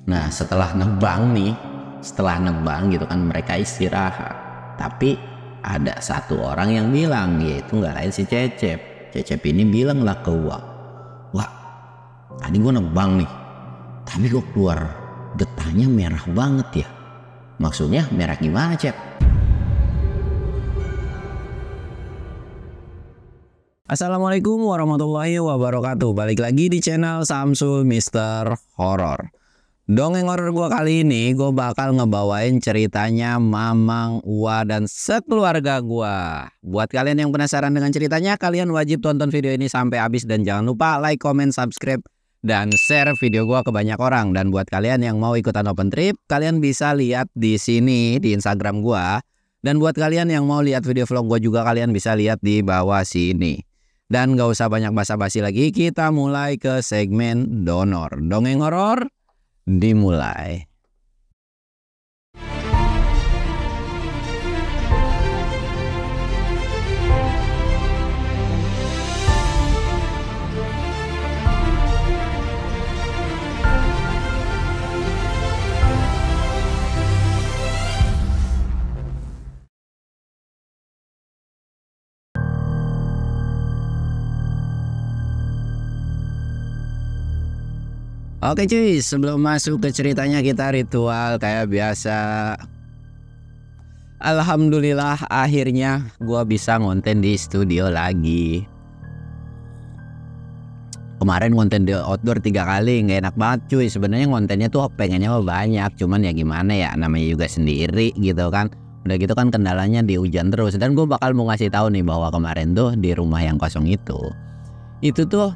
Nah setelah nebang gitu kan mereka istirahat. Tapi ada satu orang yang bilang, yaitu nggak lain si Cecep. Cecep ini bilang lah ke Wak, "Wak, tadi gue nebang nih, tapi kok keluar getahnya merah banget ya. Maksudnya merah gimana, Cep?" Assalamualaikum warahmatullahi wabarakatuh. Balik lagi di channel Samsul Mister Horror. Dongeng horor gue kali ini gue bakal ngebawain ceritanya Mamang, Uwa, dan sekeluarga gue. Buat kalian yang penasaran dengan ceritanya, kalian wajib tonton video ini sampai habis dan jangan lupa like, comment, subscribe, dan share video gue ke banyak orang. Dan buat kalian yang mau ikutan open trip, kalian bisa lihat di sini di Instagram gue. Dan buat kalian yang mau lihat video vlog gue juga, kalian bisa lihat di bawah sini. Dan gak usah banyak basa-basi lagi, kita mulai ke segmen donor. Dongeng horor dimulai. Oke cuy, sebelum masuk ke ceritanya kita ritual kayak biasa. Alhamdulillah akhirnya gua bisa ngonten di studio lagi. Kemarin ngonten di outdoor 3 kali, nggak enak banget cuy. Sebenarnya ngontennya tuh pengennya banyak, cuman ya gimana ya, namanya juga sendiri gitu kan. Udah gitu kan kendalanya di hujan terus. Dan gue bakal mau ngasih tahu nih bahwa kemarin tuh di rumah yang kosong itu tuh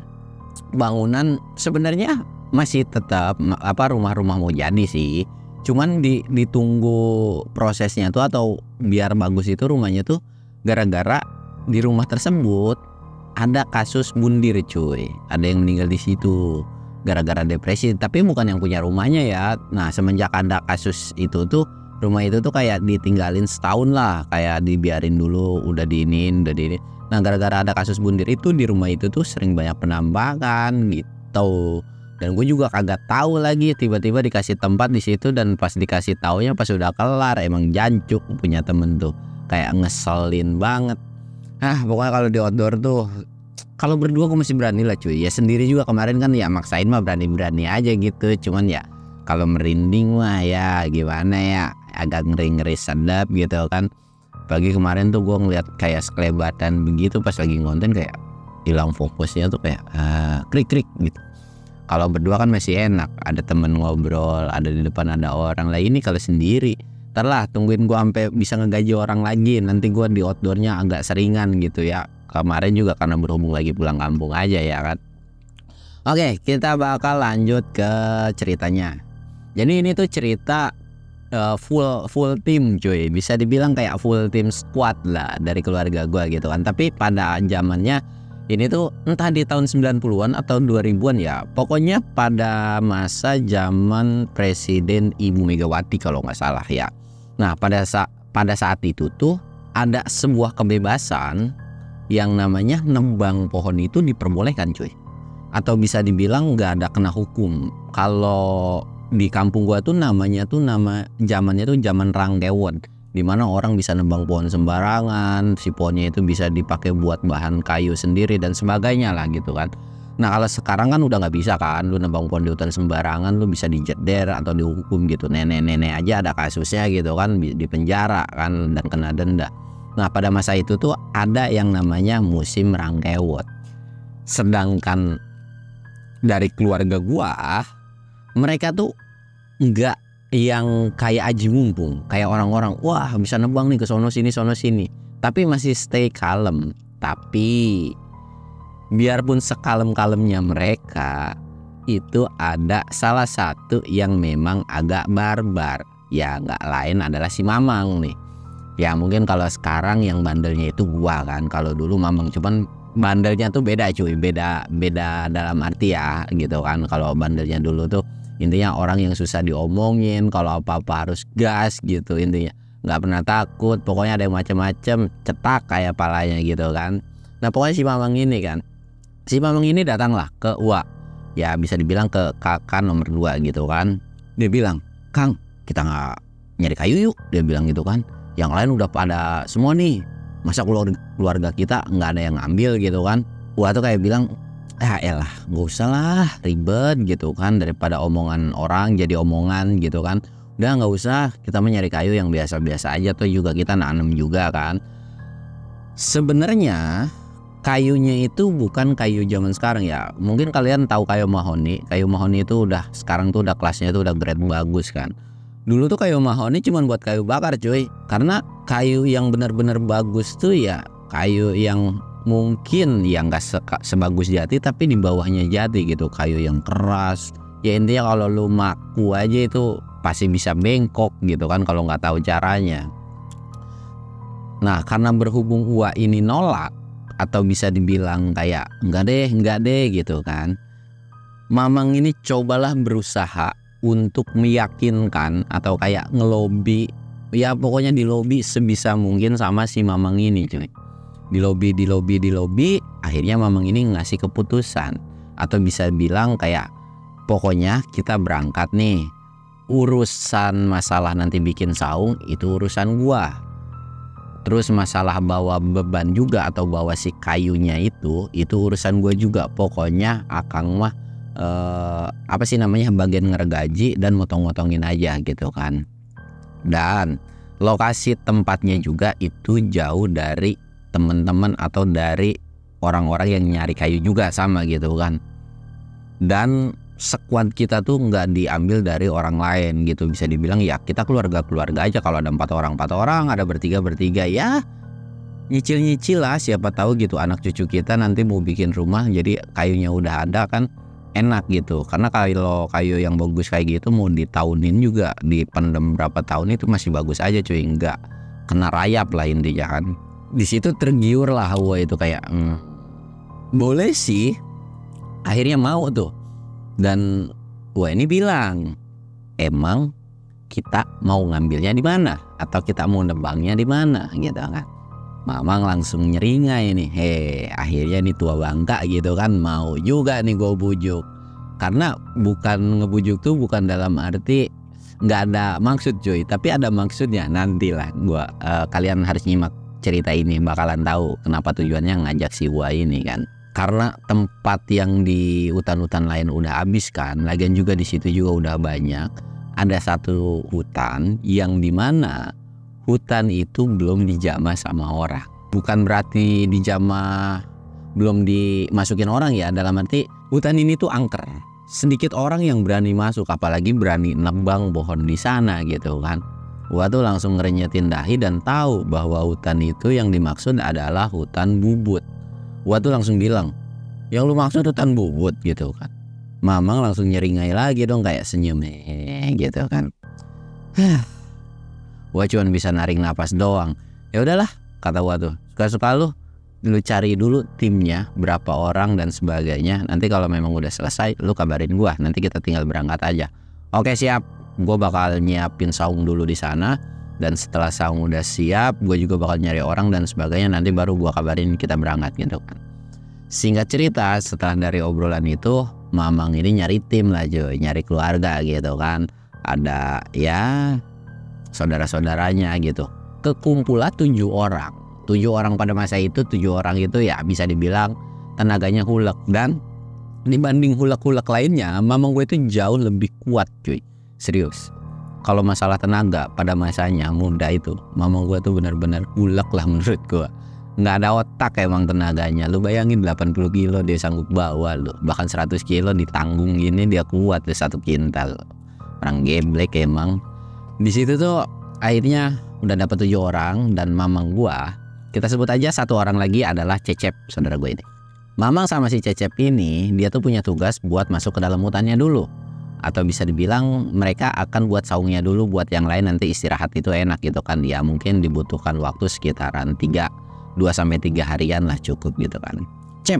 bangunan sebenarnya masih tetap rumah-rumah mau jadi sih, cuman ditunggu prosesnya tuh atau biar bagus itu rumahnya tuh gara-gara di rumah tersebut ada kasus bundir cuy, ada yang meninggal di situ gara-gara depresi, tapi bukan yang punya rumahnya ya. Nah semenjak ada kasus itu tuh rumah itu tuh kayak ditinggalin setahun lah, kayak dibiarin dulu, udah diinin. Nah gara-gara ada kasus bundir itu di rumah itu tuh sering banyak penampakan gitu. Dan gue juga kagak tahu lagi, tiba-tiba dikasih tempat di situ, dan pas dikasih taunya pas udah kelar emang jancuk. Punya temen tuh kayak ngeselin banget. Pokoknya kalau di outdoor tuh kalau berdua gue masih berani lah cuy. Ya sendiri juga kemarin kan ya maksain mah berani-berani aja gitu. Cuman ya kalau merinding mah ya gimana ya, agak ngeri-ngeri sedap gitu kan. Pagi kemarin tuh gue ngeliat kayak sekelebatan begitu pas lagi ngonten, kayak hilang fokusnya tuh kayak krik-krik gitu. Kalau berdua kan masih enak, ada temen ngobrol, ada di depan ada orang lah. Ini kalau sendiri, ntar lah tungguin gua sampai bisa ngegaji orang lagi. Nanti gua di outdoornya agak seringan gitu ya. Kemarin juga karena berhubung lagi pulang kampung aja ya kan. Oke, kita bakal lanjut ke ceritanya. Jadi ini tuh cerita full tim cuy. Bisa dibilang kayak full tim squad lah dari keluarga gua gitu kan. Tapi pada zamannya ini tuh entah di tahun 90-an atau 2000-an ya. Pokoknya pada masa zaman Presiden Ibu Megawati kalau nggak salah ya. Nah pada saat itu tuh ada sebuah kebebasan yang namanya nembang pohon itu diperbolehkan cuy. Atau bisa dibilang nggak ada kena hukum. Kalau di kampung gua tuh namanya tuh zamannya tuh zaman Rangkewon, dimana orang bisa nebang pohon sembarangan, si pohonnya itu bisa dipakai buat bahan kayu sendiri dan sebagainya lah gitu kan. Nah kalau sekarang kan udah nggak bisa kan, lu nebang pohon di hutan sembarangan lu bisa dijeder atau dihukum gitu. Nenek-nenek aja ada kasusnya gitu kan, di penjara kan dan kena denda. Nah pada masa itu tuh ada yang namanya musim Rangkewon. Sedangkan dari keluarga gua, mereka tuh nggak yang kayak aji mumpung, kayak orang-orang wah bisa nebang nih ke sono sini, tapi masih stay kalem. Tapi biarpun sekalem-kalemnya mereka, itu ada salah satu yang memang agak barbar. Ya nggak lain adalah si Mamang nih. Ya mungkin kalau sekarang yang bandelnya itu gua kan, kalau dulu Mamang, cuman bandelnya tuh beda cuy, beda dalam arti ya gitu kan. Kalau bandelnya dulu tuh intinya orang yang susah diomongin, kalau apa-apa harus gas gitu, intinya nggak pernah takut, pokoknya ada yang macam-macam, cetak kayak palanya gitu kan. Nah pokoknya si Mamang ini datanglah ke Uwa, ya bisa dibilang ke kakak nomor 2 gitu kan. Dia bilang, "Kang, kita nggak nyari kayu yuk," dia bilang gitu kan. "Yang lain udah pada semua nih, masa keluarga kita nggak ada yang ngambil gitu kan." Gua tuh kayak bilang, elah nggak usah lah ribet gitu kan, daripada omongan orang jadi omongan gitu kan. Udah nggak usah, kita mau nyari kayu yang biasa-biasa aja, tuh juga kita nanam juga kan. Sebenarnya kayunya itu bukan kayu zaman sekarang ya. Mungkin kalian tahu kayu mahoni. Kayu mahoni itu udah sekarang tuh udah kelasnya itu udah grade bagus kan. Dulu tuh kayu mahoni cuman buat kayu bakar cuy. Karena kayu yang benar-benar bagus tuh ya kayu yang mungkin ya nggak sebagus jati tapi di bawahnya jati gitu. Kayu yang keras. Ya intinya kalau lu maku aja itu pasti bisa bengkok gitu kan kalau nggak tahu caranya. Nah karena berhubung gua ini nolak atau bisa dibilang kayak enggak deh gitu kan, Mamang ini cobalah berusaha untuk meyakinkan atau kayak ngelobi, ya pokoknya dilobi sebisa mungkin sama si Mamang ini cuy. Dilobi, akhirnya Mamang ini ngasih keputusan atau bisa bilang kayak pokoknya kita berangkat nih, urusan masalah nanti bikin saung itu urusan gua. Terus masalah bawa beban juga atau bawa si kayunya itu urusan gue juga. Pokoknya akang mah bagian ngergaji dan motong-motongin aja gitu kan. Dan lokasi tempatnya juga itu jauh dari teman-teman atau dari orang-orang yang nyari kayu juga sama gitu kan. Dan sekuat kita tuh nggak diambil dari orang lain gitu, bisa dibilang ya kita keluarga aja. Kalau ada 4 orang, ada bertiga ya nyicil lah, siapa tahu gitu anak cucu kita nanti mau bikin rumah jadi kayunya udah ada kan enak gitu. Karena kalau kayu yang bagus kayak gitu mau ditahunin juga, dipendem berapa tahun itu masih bagus aja cuy, nggak kena rayap lah intinya kan. Di situ tergiur lah Hawa itu kayak boleh sih, akhirnya mau tuh. Dan gua ini bilang, emang kita mau ngambilnya di mana atau kita mau nembangnya di mana gitu kan. Mamang langsung nyeringai nih, akhirnya nih tua bangka gitu kan mau juga nih gue bujuk. Karena bukan ngebujuk tuh bukan dalam arti nggak ada maksud cuy, tapi ada maksudnya. Nantilah kalian harus nyimak cerita ini bakalan tahu kenapa tujuannya ngajak si gua ini kan. Karena tempat yang di hutan-hutan lain udah habis kan, lagian juga di situ juga udah banyak. Ada satu hutan yang dimana hutan itu belum dijamah sama orang. Bukan berarti dijamah belum dimasukin orang ya, dalam arti hutan ini tuh angker. Sedikit orang yang berani masuk, apalagi berani nebang pohon di sana gitu kan. Gua tuh langsung ngerenyetin dahi dan tahu bahwa hutan itu yang dimaksud adalah hutan bubut. Gua tuh langsung bilang, yang lu maksud hutan bubut gitu kan. Mamang langsung nyeringai lagi dong kayak senyum gitu kan. Gua cuman bisa narik napas doang. Ya udahlah kata gua tuh, suka-suka lu cari dulu timnya berapa orang dan sebagainya. Nanti kalau memang udah selesai lu kabarin gua, nanti kita tinggal berangkat aja. Oke siap. Gua bakal nyiapin saung dulu di sana. Dan setelah saung udah siap, gue juga bakal nyari orang dan sebagainya. Nanti baru gue kabarin kita berangkat gitu kan. Singkat cerita, setelah dari obrolan itu, Mamang ini nyari tim lah cuy, nyari keluarga gitu kan. Ada ya saudara-saudaranya gitu. Kekumpulan 7 orang. 7 orang pada masa itu, 7 orang itu ya bisa dibilang tenaganya hulek. Dan dibanding hulek-hulek lainnya, Mamang gue itu jauh lebih kuat cuy. Serius. Kalau masalah tenaga pada masanya muda itu, Mamang gue tuh benar-benar bulak lah menurut gue. Nggak ada otak emang tenaganya. Lu bayangin 80 kilo dia sanggup bawa lu. Bahkan 100 kilo ditanggung gini dia kuat tuh 1 kintal. Orang geblek emang. Di situ tuh akhirnya udah dapet 7 orang dan Mamang gue, kita sebut aja 1 orang lagi adalah Cecep, saudara gue ini. Mamang sama si Cecep ini dia tuh punya tugas buat masuk ke dalam hutannya dulu. Atau bisa dibilang mereka akan buat saungnya dulu, buat yang lain nanti istirahat itu enak gitu kan. Ya mungkin dibutuhkan waktu sekitaran 2-3 harian lah cukup gitu kan. Cep,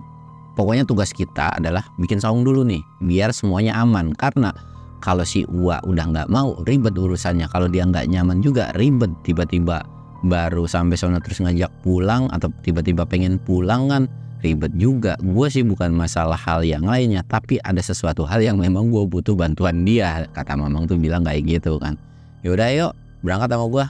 pokoknya tugas kita adalah bikin saung dulu nih biar semuanya aman. Karena kalau si Uwa udah nggak mau, ribet urusannya. Kalau dia nggak nyaman juga ribet, tiba-tiba baru sampai sono terus ngajak pulang atau tiba-tiba pengen pulang kan ribet juga. Gue sih bukan masalah hal yang lainnya, tapi ada sesuatu hal yang memang gue butuh bantuan dia. Kata Mamang tuh bilang kayak gitu kan. Yaudah yuk berangkat sama gue.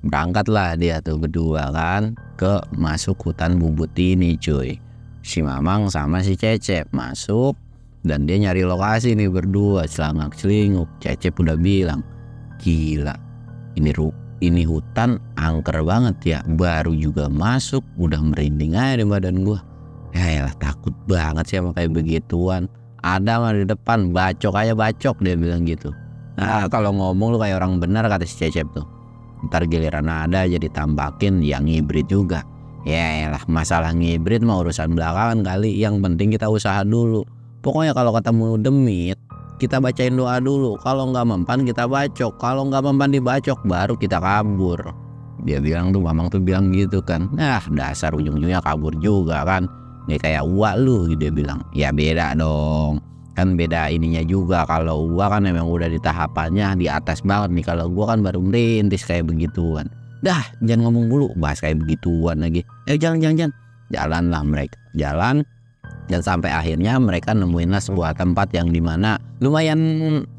Berangkatlah dia tuh berdua kan ke masuk hutan bubut ini cuy. Si Mamang sama si Cecep masuk dan dia nyari lokasi nih berdua celangak celinguk. Cecep udah bilang, gila ini hutan angker banget ya, baru juga masuk udah merinding aja di badan gua. Ya elah, takut banget sih sama kayak begituan. Ada mah di depan, bacok aja bacok, dia bilang gitu. Nah kalau ngomong lu kayak orang benar, kata si Cecep tuh. Ntar giliran ada aja ditambakin yang ngibrit juga. Ya elah, masalah ngibrit mah urusan belakangan kali, yang penting kita usaha dulu. Pokoknya kalau ketemu demit kita bacain doa dulu, kalau nggak mempan kita bacok, kalau nggak mempan dibacok baru kita kabur. Dia bilang tuh, Mamang tuh bilang gitu kan. Nah dasar ujung-ujungnya kabur juga kan, nggak kayak Uwa lu, dia bilang. Ya beda dong, kan beda ininya juga. Kalau Uwa kan memang udah di tahapannya di atas banget nih, kalau gua kan baru merintis kayak begituan. Dah jangan ngomong dulu bahas kayak begituan lagi. Jalan lah mereka jalan. Dan sampai akhirnya mereka nemuinlah sebuah tempat yang dimana lumayan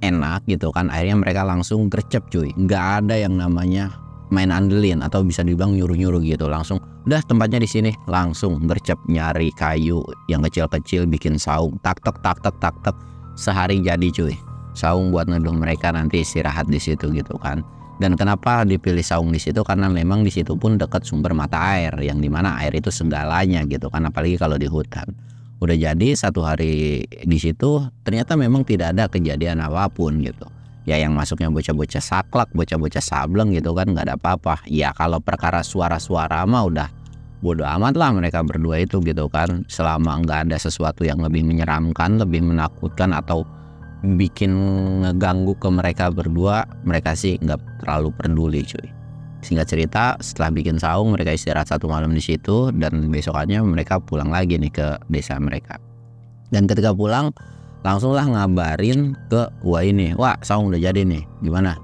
enak gitu kan. Akhirnya mereka langsung gercep cuy. Nggak ada yang namanya main andelin atau bisa dibilang nyuruh-nyuruh gitu. Langsung udah tempatnya di sini, langsung gercep nyari kayu yang kecil-kecil, bikin saung, tak tek. Sehari jadi cuy. Saung buat neduh mereka nanti istirahat di situ gitu kan. Dan kenapa dipilih saung di situ? Karena memang di situ pun dekat sumber mata air, yang dimana air itu segalanya gitu kan, apalagi kalau di hutan. Udah jadi satu hari di situ ternyata memang tidak ada kejadian apapun gitu. Ya yang masuknya bocah-bocah saklek, bocah-bocah sableng gitu kan, nggak ada apa-apa. Ya kalau perkara suara-suara mah udah bodo amat lah mereka berdua itu gitu kan. Selama nggak ada sesuatu yang lebih menyeramkan, lebih menakutkan atau bikin ngeganggu ke mereka berdua, mereka sih nggak terlalu peduli cuy. Singkat cerita, setelah bikin saung mereka istirahat satu malam di situ, dan besokannya mereka pulang lagi nih ke desa mereka. Dan ketika pulang langsunglah ngabarin ke Wah ini, wah saung udah jadi nih, gimana?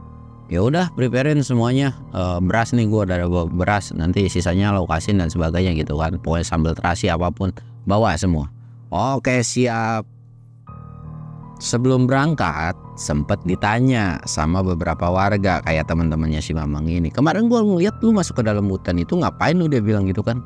Ya udah preparein semuanya, beras nih, gua udah bawa beras, nanti sisanya lo kasihin dan sebagainya gitu kan. Pokoknya sambal terasi apapun bawa semua. Oke siap. Sebelum berangkat sempet ditanya sama beberapa warga kayak teman-temannya si Mamang ini. Kemarin gua ngeliat lu masuk ke dalam hutan itu ngapain lu, dia bilang gitu kan.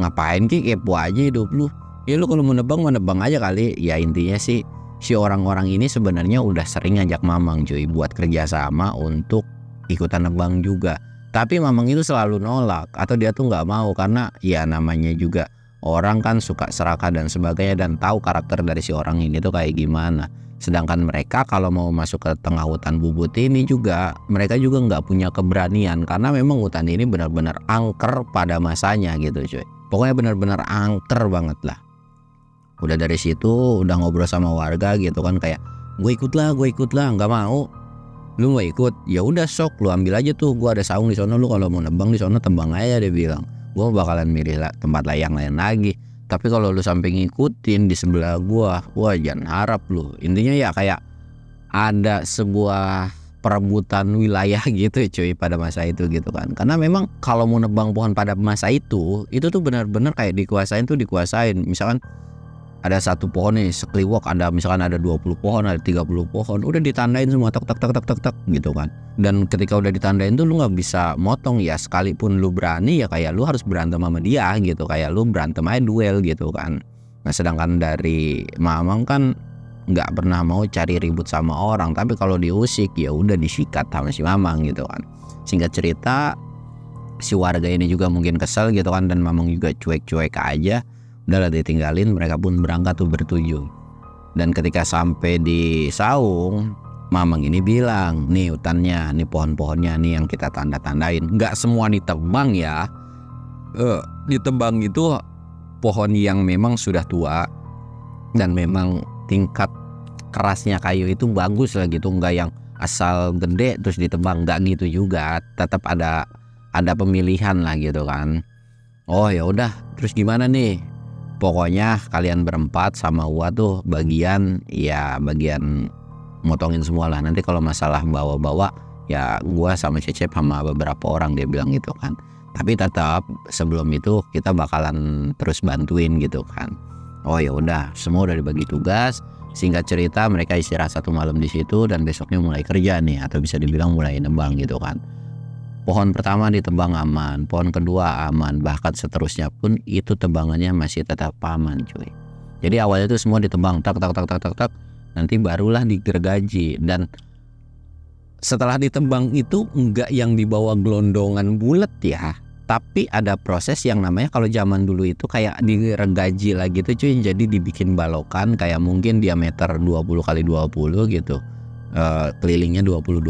Ngapain ki, kepo aja hidup lu. Ya lu kalau mau nebang aja kali. Ya intinya sih si orang-orang ini sebenarnya udah sering ngajak Mamang cuy buat kerjasama untuk ikutan nebang juga. Tapi Mamang itu selalu nolak atau dia tuh nggak mau, karena ya namanya juga orang kan suka serakah dan sebagainya, dan tahu karakter dari si orang ini tuh kayak gimana. Sedangkan mereka kalau mau masuk ke tengah hutan bubut ini juga, mereka juga nggak punya keberanian, karena memang hutan ini benar-benar angker pada masanya gitu cuy. Pokoknya benar-benar angker banget lah. Udah dari situ udah ngobrol sama warga gitu kan, kayak gue ikut lah, nggak mau. Lu nggak ikut? Ya udah sok, lu ambil aja tuh, gue ada saung di sono, lu kalau mau nebang di sono tembang aja, dia bilang. Gue bakalan milih tempat yang lain lagi. Tapi kalau lu sampai ngikutin di sebelah gua, wah jangan harap lu. Intinya ya kayak ada sebuah perebutan wilayah gitu cuy pada masa itu gitu kan. Karena memang kalau mau nebang pohon pada masa itu tuh benar-benar kayak dikuasain. Misalkan ada satu pohon nih sekliwok, ada misalkan ada 20 pohon, ada 30 pohon, udah ditandain semua tek gitu kan. Dan ketika udah ditandain tuh lu nggak bisa motong ya, sekalipun lu berani ya kayak lu harus berantem sama dia gitu, kayak lu berantem aja duel gitu kan. Nah sedangkan dari Mamang kan nggak pernah mau cari ribut sama orang, tapi kalau diusik ya udah disikat sama si Mamang gitu kan. Singkat cerita si warga ini juga mungkin kesel gitu kan, dan Mamang juga cuek-cuek aja. Udahlah ditinggalin, mereka pun berangkat tuh bertujuh. Dan ketika sampai di saung, Mamang ini bilang, nih hutannya, nih pohon-pohonnya nih yang kita tanda-tandain. Nggak semua ditebang ya. Ditebang itu pohon yang memang sudah tua dan memang tingkat kerasnya kayu itu bagus lah gitu, nggak yang asal gede terus ditebang, nggak gitu juga. Tetap ada pemilihan lah gitu kan. Oh ya udah, terus gimana nih? Pokoknya kalian berempat sama Uwa tuh bagian motongin semua lah. Nanti kalau masalah bawa-bawa ya gua sama Cecep sama beberapa orang, dia bilang gitu kan. Tapi tetap sebelum itu kita bakalan terus bantuin gitu kan. Oh ya udah, semua udah dibagi tugas. Singkat cerita mereka istirahat 1 malam di situ dan besoknya mulai kerja nih, atau bisa dibilang mulai nebang gitu kan. Pohon pertama ditebang aman, pohon kedua aman, bahkan seterusnya pun itu tebangannya masih tetap aman cuy. Jadi awalnya itu semua ditebang tak, nanti barulah digergaji. Dan setelah ditebang itu enggak yang dibawa gelondongan bulat ya, tapi ada proses yang namanya kalau zaman dulu itu kayak digergaji lagi tuh cuy. Jadi dibikin balokan kayak mungkin diameter 20 kali 20 gitu, kelilingnya 20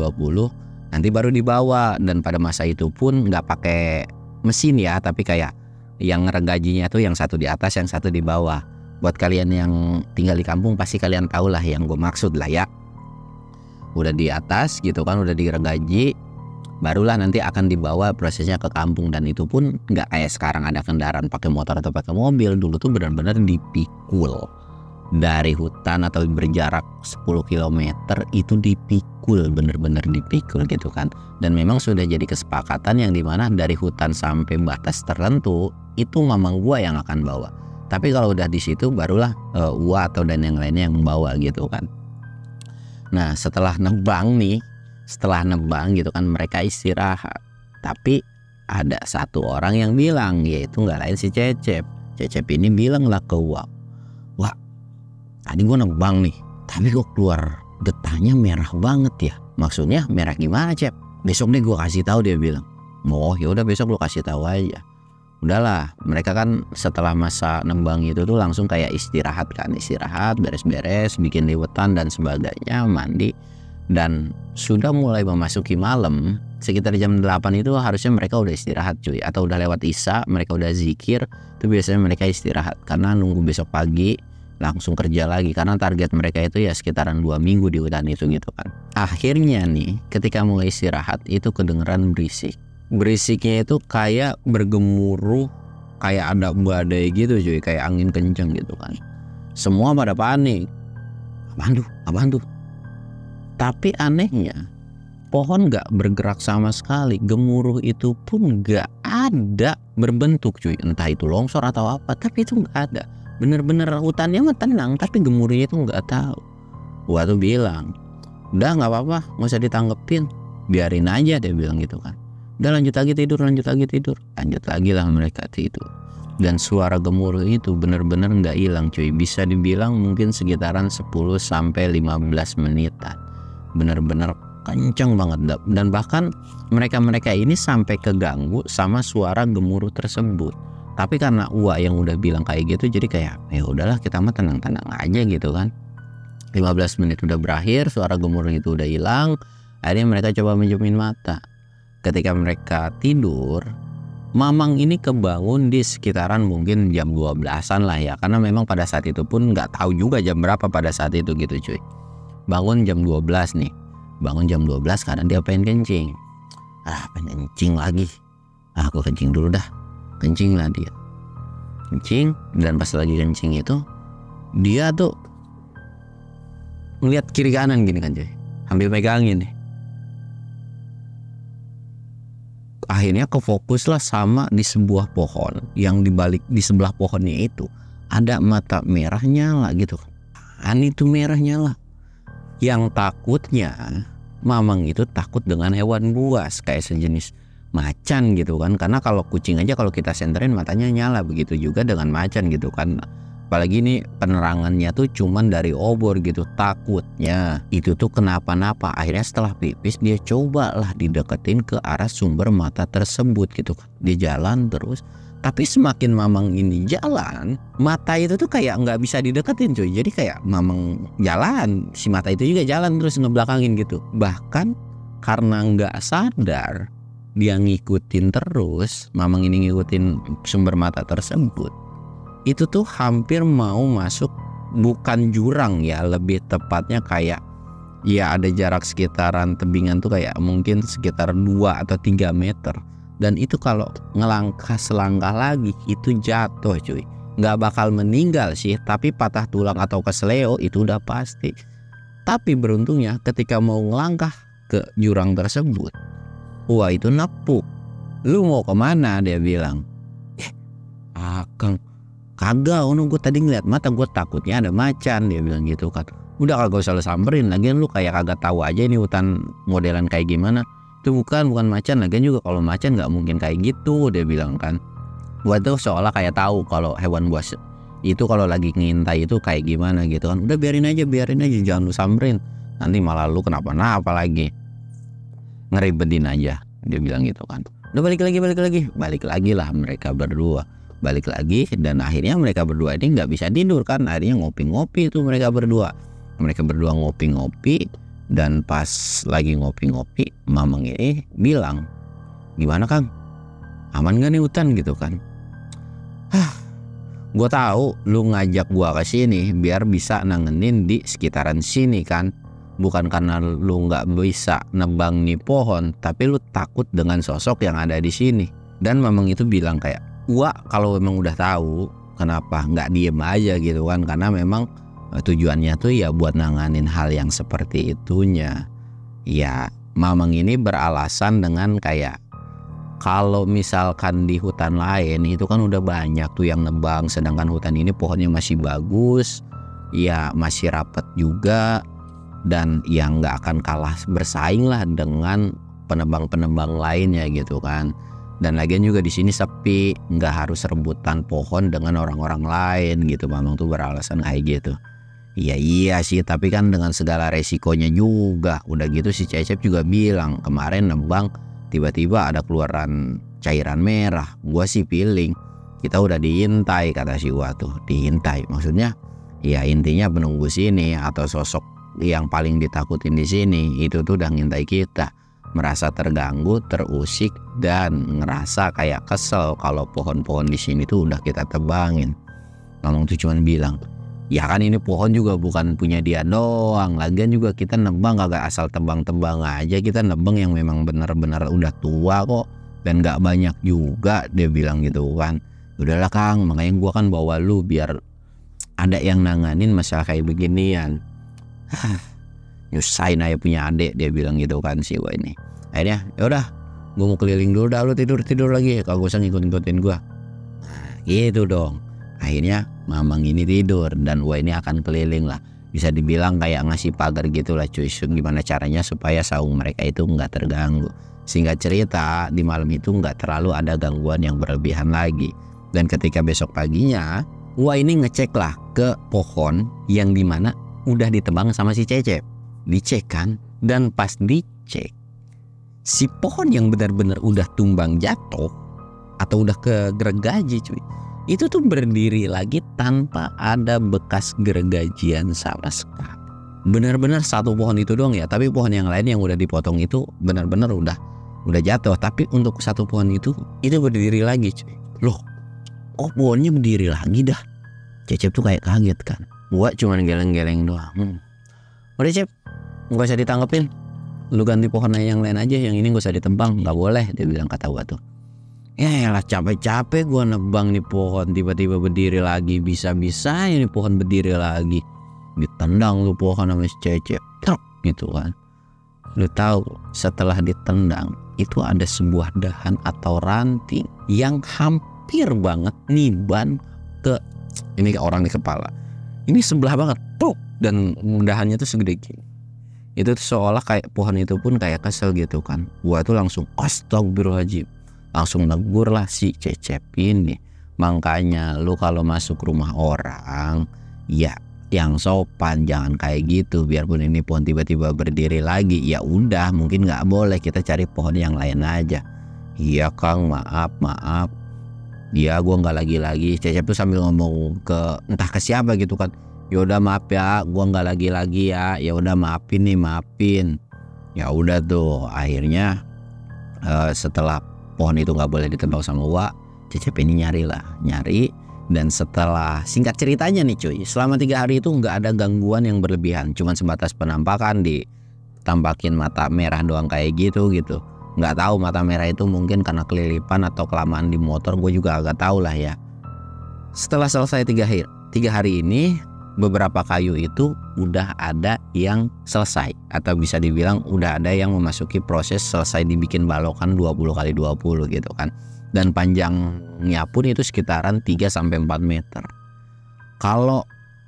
nanti baru dibawa. Dan pada masa itu pun nggak pakai mesin ya, tapi kayak yang ngeregajinya tuh yang satu di atas yang satu di bawah. Buat kalian yang tinggal di kampung pasti kalian tahu lah yang gue maksud lah ya. Udah di atas gitu kan, udah diregaji, barulah nanti akan dibawa prosesnya ke kampung. Dan itu pun nggak kayak sekarang ada kendaraan pakai motor atau pakai mobil. Dulu tuh benar-benar dipikul dari hutan atau berjarak 10 km itu dipikul, bener-bener dipikul gitu kan. Dan memang sudah jadi kesepakatan yang dimana dari hutan sampai batas tertentu itu mamang gua yang akan bawa. Tapi kalau udah di situ barulah gua atau dan yang lainnya yang membawa gitu kan. Nah setelah nebang gitu kan mereka istirahat. Tapi ada satu orang yang bilang, yaitu nggak lain si Cecep. Cecep ini bilang lah ke gua, "Wah, tadi gue nebang nih, tapi kok keluar getahnya merah banget ya." Maksudnya merah gimana Cep? Besok deh gue kasih tahu, dia bilang. Oh ya udah besok lu kasih tahu aja. Udahlah, mereka kan setelah masa nembang itu tuh langsung kayak istirahat, beres-beres, bikin liwetan dan sebagainya, mandi. Dan sudah mulai memasuki malam, sekitar jam 8 itu harusnya mereka udah istirahat cuy. Atau udah lewat isya, mereka udah zikir, itu biasanya mereka istirahat. Karena nunggu besok pagi langsung kerja lagi, karena target mereka itu ya sekitaran 2 minggu di hutan itu gitu kan. Akhirnya nih ketika mulai istirahat itu kedengeran berisik. Berisiknya itu kayak bergemuruh, kayak ada badai gitu cuy, kayak angin kenceng gitu kan. Semua pada panik. Apaan tuh? Tapi anehnya pohon gak bergerak sama sekali. Gemuruh itu pun gak ada berbentuk cuy, entah itu longsor atau apa, tapi itu gak ada. Bener-bener hutannya mah tenang, tapi gemuruhnya itu nggak tahu. Gua tuh bilang, udah nggak apa-apa, nggak usah ditanggepin, biarin aja, dia bilang gitu kan. Udah lanjut lagi tidur, lanjut lagi lah mereka tidur. Dan suara gemuruh itu bener-bener nggak hilang cuy, bisa dibilang mungkin sekitaran 10 sampai 15 menitan, bener-bener kenceng banget. Dan bahkan mereka ini sampai keganggu sama suara gemuruh tersebut. Tapi karena Uwa yang udah bilang kayak gitu, jadi kayak ya udahlah kita mah tenang-tenang aja gitu kan. 15 menit udah berakhir, suara gemuruh itu udah hilang. Akhirnya mereka coba menjemin mata. Ketika mereka tidur, mamang ini kebangun di sekitaran mungkin jam 12-an lah ya. Karena memang pada saat itu pun nggak tahu juga jam berapa pada saat itu gitu cuy. Bangun jam 12 nih. Bangun jam 12 karena dia pengen kencing. Pengen kencing lagi. Aku kencing dulu dah. Kencing lah dia. Kencing, dan pas lagi kencing itu dia tuh ngeliat kiri kanan gini kan cuy, ambil megangin nih. Akhirnya kefokus lah sama di sebuah pohon, yang di sebelah pohonnya itu ada mata merah nyala gitu. Itu merah nyala. Yang takutnya mamang itu takut dengan hewan buas kayak sejenis macan gitu kan. Karena kalau kucing aja kalau kita senterin matanya nyala, begitu juga dengan macan gitu kan. Apalagi ini penerangannya tuh cuman dari obor gitu, takutnya itu tuh kenapa-napa. Akhirnya setelah pipis dia cobalah dideketin ke arah sumber mata tersebut gitu kan. Dia jalan terus, tapi semakin mamang ini jalan, mata itu tuh kayak nggak bisa dideketin cuy. Jadi kayak mamang jalan, si mata itu juga jalan terus ngebelakangin gitu. Bahkan karena nggak sadar dia ngikutin terus, mamang ini ngikutin sumber mata tersebut. Itu tuh hampir mau masuk, bukan jurang ya, lebih tepatnya kayak ya ada jarak sekitaran tebingan tuh kayak mungkin sekitar 2 atau 3 meter. Dan itu kalau ngelangkah selangkah lagi itu jatuh cuy. Nggak bakal meninggal sih, tapi patah tulang atau kesleo itu udah pasti. Tapi beruntungnya ketika mau ngelangkah ke jurang tersebut, wah itu nepuk. Lu mau kemana? Dia bilang. Akang, kagak, gue tadi ngeliat mata, gue takutnya ada macan. Dia bilang gitu kan. Udah kagak usah lu samperin, lagian lu kayak kagak tahu aja ini hutan modelan kayak gimana. Itu bukan macan, lagian juga kalau macan nggak mungkin kayak gitu. Dia bilang kan. Gua tuh seolah kayak tahu kalau hewan buas itu kalau lagi ngintai itu kayak gimana gitu kan. Udah biarin aja, jangan lu samperin, nanti malah lu kenapa-napa lagi, ngeribetin aja. Dia bilang gitu kan. Udah balik lagi lah mereka berdua. Balik lagi, dan akhirnya mereka berdua ini nggak bisa tidur kan. Akhirnya ngopi-ngopi tuh mereka berdua ngopi-ngopi. Dan pas lagi ngopi-ngopi, Mamang ini bilang, gimana Kang, aman gak nih hutan gitu kan. Gue tahu lu ngajak gue ke sini biar bisa nangenin di sekitaran sini kan, bukan karena lu nggak bisa nebang nih pohon, tapi lu takut dengan sosok yang ada di sini. Dan Mamang itu bilang kayak, gua kalau memang udah tahu, kenapa nggak diem aja gitu kan, karena memang tujuannya tuh ya buat nanganin hal yang seperti itunya. Ya Mamang ini beralasan dengan kayak, kalau misalkan di hutan lain itu kan udah banyak tuh yang nebang, sedangkan hutan ini pohonnya masih bagus, ya masih rapet juga, dan yang nggak akan kalah bersaing lah dengan penebang-penebang lainnya gitu kan. Dan lagian juga di sini sepi, nggak harus rebutan pohon dengan orang-orang lain gitu. Mamang tuh beralasan kayak gitu. Iya sih, tapi kan dengan segala resikonya juga. Udah gitu si Cecep juga bilang kemarin nebang tiba-tiba ada keluaran cairan merah. Gua sih feeling kita udah diintai, kata si gua tuh. Diintai maksudnya ya intinya penunggu sini atau sosok yang paling ditakutin di sini itu tuh udah ngintai kita, merasa terganggu, terusik, dan ngerasa kayak kesel kalau pohon-pohon di sini tuh udah kita tebangin. Ngomong tuh cuman bilang, ya kan ini pohon juga bukan punya dia doang, lagian juga kita nebang kagak asal tebang-tebang aja, kita nebang yang memang benar-benar udah tua kok, dan gak banyak juga. Dia bilang gitu kan. Udahlah Kang, makanya gua kan bawa lu biar ada yang nanganin masalah kayak beginian. Nyusahin aja punya adik, dia bilang gitu kan si gua ini. Akhirnya yaudah, gua mau keliling dulu dah, lu tidur lagi, kagak usah ngikut-ngikutin gua. Nah gitu dong. Akhirnya Mamang ini tidur dan gua ini akan keliling lah, bisa dibilang kayak ngasih pagar gitu lah cuy, gimana caranya supaya saung mereka itu nggak terganggu. Singkat cerita, di malam itu nggak terlalu ada gangguan yang berlebihan lagi. Dan ketika besok paginya, gua ini ngecek lah ke pohon yang dimana udah ditebang sama si Cecep. Dicek kan, dan pas dicek, si pohon yang benar-benar udah tumbang jatuh atau udah kegergaji cuy, itu tuh berdiri lagi tanpa ada bekas gergajian sama sekali. Benar-benar satu pohon itu doang ya, tapi pohon yang lain yang udah dipotong itu benar-benar udah jatuh. Tapi untuk satu pohon itu berdiri lagi cuy. Loh, oh pohonnya berdiri lagi dah. Cecep tuh kayak kaget kan. Gua cuman geleng-geleng doang. Udah Cep, gak usah ditanggepin, lu ganti pohon yang lain aja, yang ini gak usah ditebang, gak boleh, dia bilang kata gua tuh. Ya lah capek-capek gua nebang nih pohon, tiba-tiba berdiri lagi, bisa-bisanya nih pohon berdiri lagi. Ditendang lu pohon sama si Cecep, truk gitu kan. Lu tahu setelah ditendang itu ada sebuah dahan atau ranting yang hampir banget niban ke ini, ke orang di kepala. Ini sebelah banget tuh, dan dahannya tuh segede gini. Itu tuh seolah kayak pohon itu pun kayak kesel gitu kan. Gua tuh langsung astagfirullahaladzim, langsung negur lah si Cecep ini. Makanya lu kalau masuk rumah orang ya yang sopan, jangan kayak gitu. Biarpun ini pohon tiba-tiba berdiri lagi, ya udah mungkin nggak boleh, kita cari pohon yang lain aja. Iya Kang, maaf. Iya gua nggak lagi. Cecep tuh sambil ngomong ke entah ke siapa gitu kan. Ya udah maaf ya, gua nggak lagi ya. Ya udah maafin. Ya udah tuh akhirnya setelah pohon itu nggak boleh ditebang sama gua, Cecep ini nyari. Dan setelah singkat ceritanya nih cuy, selama 3 hari itu nggak ada gangguan yang berlebihan, cuman sebatas penampakan, ditampakin mata merah doang kayak gitu. Nggak tahu mata merah itu mungkin karena kelilipan atau kelamaan di motor, gue juga agak tahu lah ya. Setelah selesai 3 hari ini, beberapa kayu itu udah ada yang selesai, atau bisa dibilang udah ada yang memasuki proses selesai dibikin balokan 20 kali 20 gitu kan. Dan panjangnya pun itu sekitaran 3-4 meter. Kalau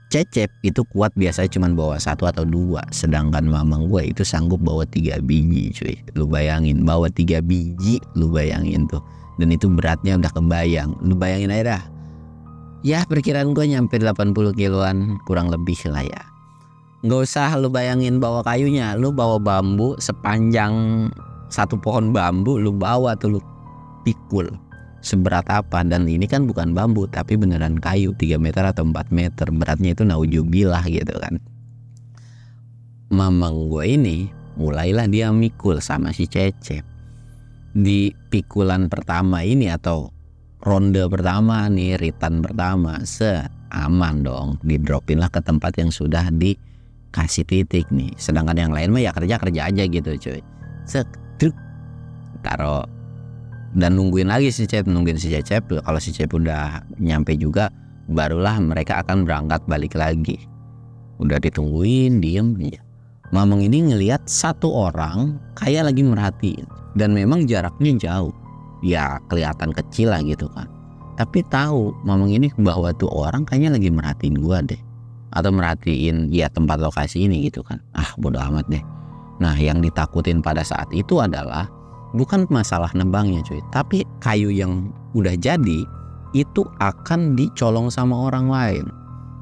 Cecep itu kuat biasanya cuma bawa 1 atau 2, sedangkan mamang gue itu sanggup bawa 3 biji cuy. Lu bayangin, bawa 3 biji, lu bayangin tuh. Dan itu beratnya udah kebayang. Lu bayangin aja dah. Ya perkiraan gue nyampe 80 kiloan kurang lebih lah ya. Nggak usah lu bayangin bawa kayunya, lu bawa bambu sepanjang 1 pohon bambu, lu bawa tuh, lu pikul seberat apa. Dan ini kan bukan bambu tapi beneran kayu 3 meter atau 4 meter, beratnya itu naujubillah gitu kan. Mamang gue ini mulailah dia mikul sama si Cecep. Di pikulan pertama ini atau ronde pertama nih, ritan pertama, aman dong, didropin lah ke tempat yang sudah dikasih titik nih. Sedangkan yang lain mah ya kerja aja gitu cuy. Truk, taruh dan nungguin lagi si Cecep. Kalau si Cecep udah nyampe juga, barulah mereka akan berangkat balik lagi. Udah ditungguin, diem ya. Mamang ini ngelihat 1 orang kayak lagi merhatiin, dan memang jaraknya jauh. Ya kelihatan kecil lah gitu kan. Tapi tahu mamang ini bahwa tuh orang kayaknya lagi merhatiin gua deh, atau merhatiin ya tempat lokasi ini gitu kan. Bodo amat deh. Nah yang ditakutin pada saat itu adalah bukan masalah nebangnya cuy, tapi kayu yang udah jadi itu akan dicolong sama orang lain.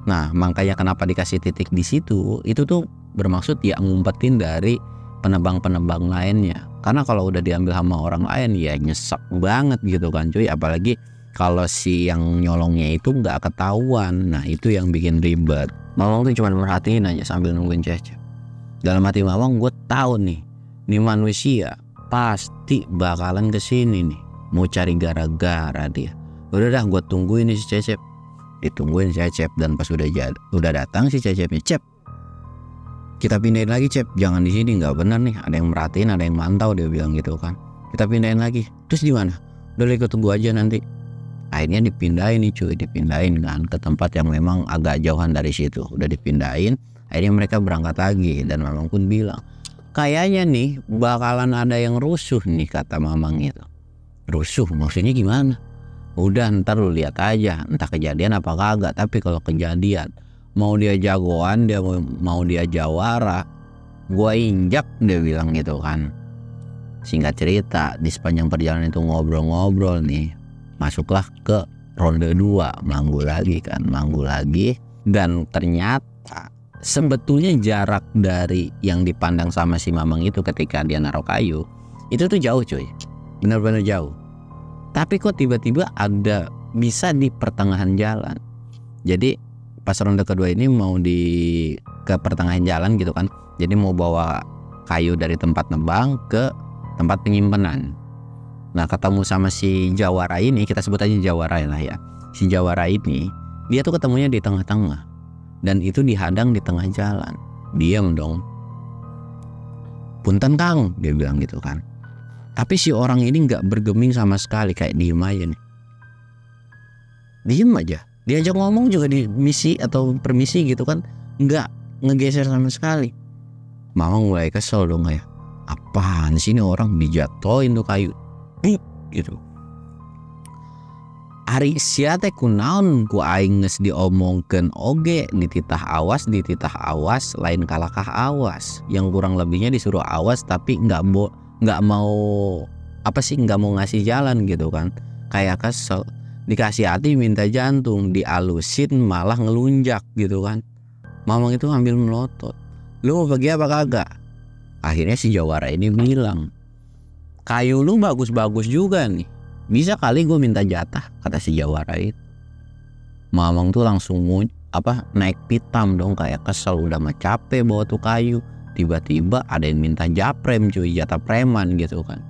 Nah makanya kenapa dikasih titik di situ, itu tuh bermaksud ya ngumpetin dari penebang-penebang lainnya. Karena kalau udah diambil sama orang lain ya nyesek banget gitu kan cuy. Apalagi kalau si yang nyolongnya itu nggak ketahuan. Nah itu yang bikin ribet. Mamang tuh cuma merhatiin aja sambil nungguin Cecep. Dalam hati mamang, gue tahu nih manusia pasti bakalan kesini nih, mau cari gara-gara dia. Udah dah gue tungguin nih si Cecep. Ditungguin Cecep, dan pas udah datang si Cecepnya, Cep, kita pindahin lagi Cep, jangan di sini, nggak benar nih, ada yang merhatiin, ada yang mantau, dia bilang gitu kan. Kita pindahin lagi. Terus di mana? Udah ikut tunggu aja nanti. Akhirnya dipindahin nih cuy, dipindahin kan ke tempat yang memang agak jauhan dari situ. Udah dipindahin, akhirnya mereka berangkat lagi. Dan mamang pun bilang, kayaknya nih bakalan ada yang rusuh nih, kata mamang itu. Rusuh maksudnya gimana? Udah ntar lu lihat aja, entah kejadian apa kagak. Tapi kalau kejadian, mau dia jagoan, dia mau dia jawara, gua injak, dia bilang gitu kan. Singkat cerita, di sepanjang perjalanan itu ngobrol-ngobrol nih, masuklah ke ronde 2, manggu lagi. Dan ternyata sebetulnya jarak dari yang dipandang sama si mamang itu ketika dia naruh kayu itu tuh jauh cuy, benar-benar jauh. Tapi kok tiba-tiba ada bisa di pertengahan jalan. Jadi pas ronde kedua ini mau ke pertengahan jalan gitu kan. Jadi mau bawa kayu dari tempat nebang ke tempat penyimpanan. Nah ketemu sama si jawara ini, kita sebut aja jawara lah ya. Si jawara ini dia tuh ketemunya di tengah-tengah, dan itu dihadang di tengah jalan. Diam dong. Punten Kang, dia bilang gitu kan. Tapi si orang ini nggak bergeming sama sekali, kayak diem aja nih. Diem aja. Diajak ngomong juga di misi atau permisi gitu kan, nggak ngegeser sama sekali. Mamang mulai kesel dong, kayak apaan sih ini orang, dijatoin tuh kayu gitu. Ari sia teh kunaon ku aing geus diomongkeun oge, dititah awas lain kalakah awas. Yang kurang lebihnya disuruh awas tapi nggak mau nggak mau ngasih jalan gitu kan. Kayak kesel, dikasih hati minta jantung, dialusin malah ngelunjak gitu kan. Mamang itu ambil melotot, lu mau pergi apa kagak? Akhirnya si jawara ini bilang, kayu lu bagus-bagus juga nih, bisa kali gue minta jatah, kata si jawara itu. Mamang tuh langsung naik pitam dong, kayak kesel, udah mah capek bawa tuh kayu. Tiba-tiba ada yang minta japrem cuy, jatah preman gitu kan.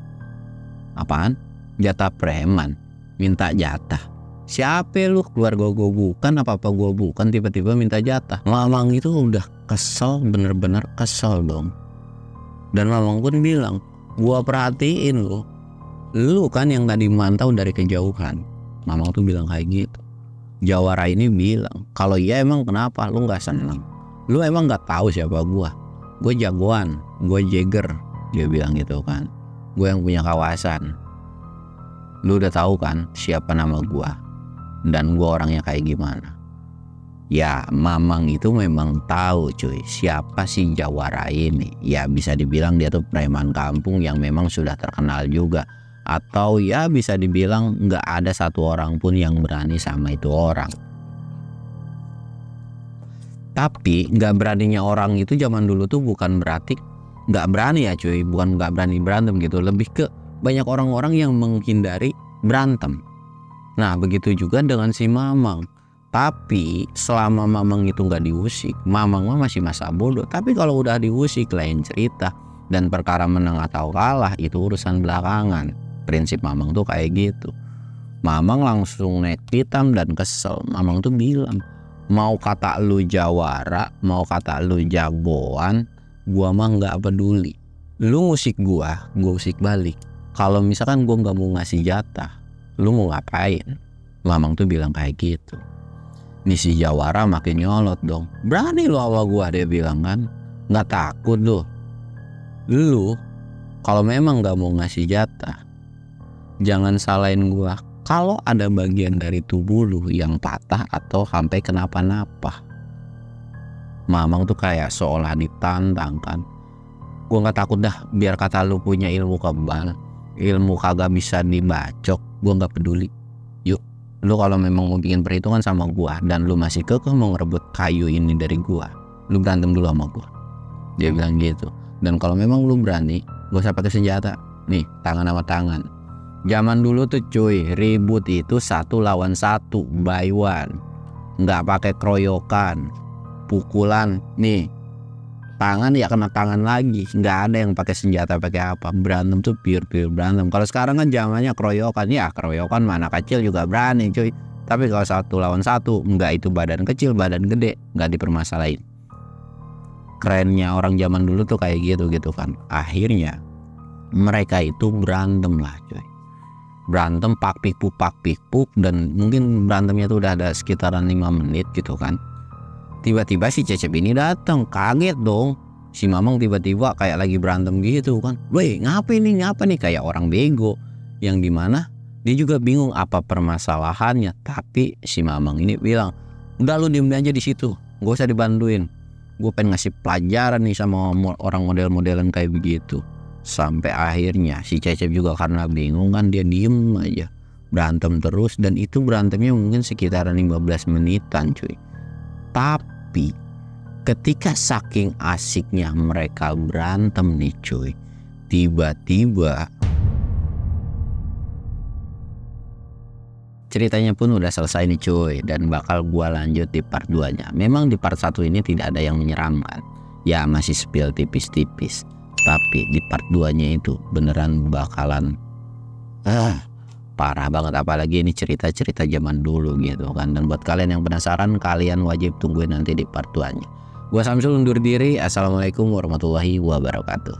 Apaan? Jatah preman? Minta jatah? Siapa lu? Keluarga gue bukan, apa-apa gue bukan, tiba-tiba minta jatah. Mamang itu udah kesel, bener-bener kesel dong. Dan mamang pun bilang, gua perhatiin lu kan yang tadi mantau dari kejauhan. Mamang tuh bilang kayak gitu. Jawara ini bilang, kalau iya emang kenapa lu nggak seneng? Lu emang nggak tahu siapa gua? Gue jagoan, gue Jagger, dia bilang gitu kan. Gue yang punya kawasan. Lu udah tahu kan siapa nama gua dan gua orangnya kayak gimana? Ya Mamang itu memang tahu cuy siapa si Jawara ini. Ya bisa dibilang dia tuh preman kampung yang memang sudah terkenal juga. Atau ya bisa dibilang nggak ada satu orang pun yang berani sama itu orang. Tapi nggak beraninya orang itu zaman dulu tuh bukan berarti nggak berani ya cuy. Bukan nggak berani berantem gitu. Lebih ke banyak orang-orang yang menghindari berantem. Nah begitu juga dengan si Mamang. Tapi selama Mamang itu nggak diusik, Mamang mah masih masa bodoh. Tapi kalau udah diusik lain cerita. Dan perkara menang atau kalah itu urusan belakangan. Prinsip Mamang tuh kayak gitu. Mamang langsung naik pitam dan kesel. Mamang tuh bilang, mau kata lu Jawara, mau kata lu jagoan, gua mah nggak peduli. Lu ngusik gua usik balik. Kalau misalkan gua nggak mau ngasih jatah, lu mau ngapain? Mamang tuh bilang kayak gitu. Nih si Jawara makin nyolot dong. Berani lu sama gua, dia bilang kan. Nggak takut lu. Lu kalau memang nggak mau ngasih jatah, jangan salahin gua. Kalau ada bagian dari tubuh lu yang patah atau sampai kenapa-napa. Mamang tuh kayak seolah ditantang kan. Gua nggak takut dah, biar kata lu punya ilmu kebal, ilmu kagak bisa dibacok, gua nggak peduli. Yuk, lu kalau memang mau bikin perhitungan sama gua dan lu masih kekeh mau ngerebut kayu ini dari gua, lu berantem dulu sama gua. Dia bilang gitu. Dan kalau memang lu berani, gak usah pakai senjata. Nih, tangan sama tangan. Zaman dulu tuh cuy, ribut itu 1 lawan 1, by one. Nggak pakai keroyokan, pukulan. Nih, tangan ya kena tangan lagi. Nggak ada yang pakai senjata pakai apa. Berantem tuh pure berantem. Kalau sekarang kan zamannya keroyokan. Ya keroyokan mana kecil juga berani cuy. Tapi kalau 1 lawan 1, nggak itu badan kecil, badan gede, nggak dipermasalahin. Kerennya orang zaman dulu tuh kayak gitu kan. Akhirnya mereka itu berantem lah cuy. Berantem pak pikpuk dan mungkin berantemnya tuh udah ada sekitaran 5 menit gitu kan. Tiba-tiba si Cecep ini datang, kaget dong. Si Mamang tiba-tiba kayak lagi berantem gitu kan. Weh ngapa nih kayak orang bego. Yang dimana dia juga bingung apa permasalahannya. Tapi si Mamang ini bilang, udah lu diem aja di situ, gak usah dibantuin. Gue pengen ngasih pelajaran nih sama orang model-modelan kayak begitu. Sampai akhirnya si Cecep juga karena bingung kan, dia diem aja. Berantem terus dan itu berantemnya mungkin sekitaran 15 menitan cuy. Tapi ketika saking asiknya mereka berantem nih cuy, tiba-tiba ceritanya pun udah selesai nih cuy. Dan bakal gua lanjut di part 2 nya. Memang di part 1 ini tidak ada yang menyeramkan. Ya masih spill tipis-tipis. Tapi di part 2 nya itu beneran bakalan parah banget. Apalagi ini cerita-cerita zaman dulu gitu kan. Dan buat kalian yang penasaran, kalian wajib tungguin nanti di part 2 nya. Gua Samsul undur diri. Assalamualaikum warahmatullahi wabarakatuh.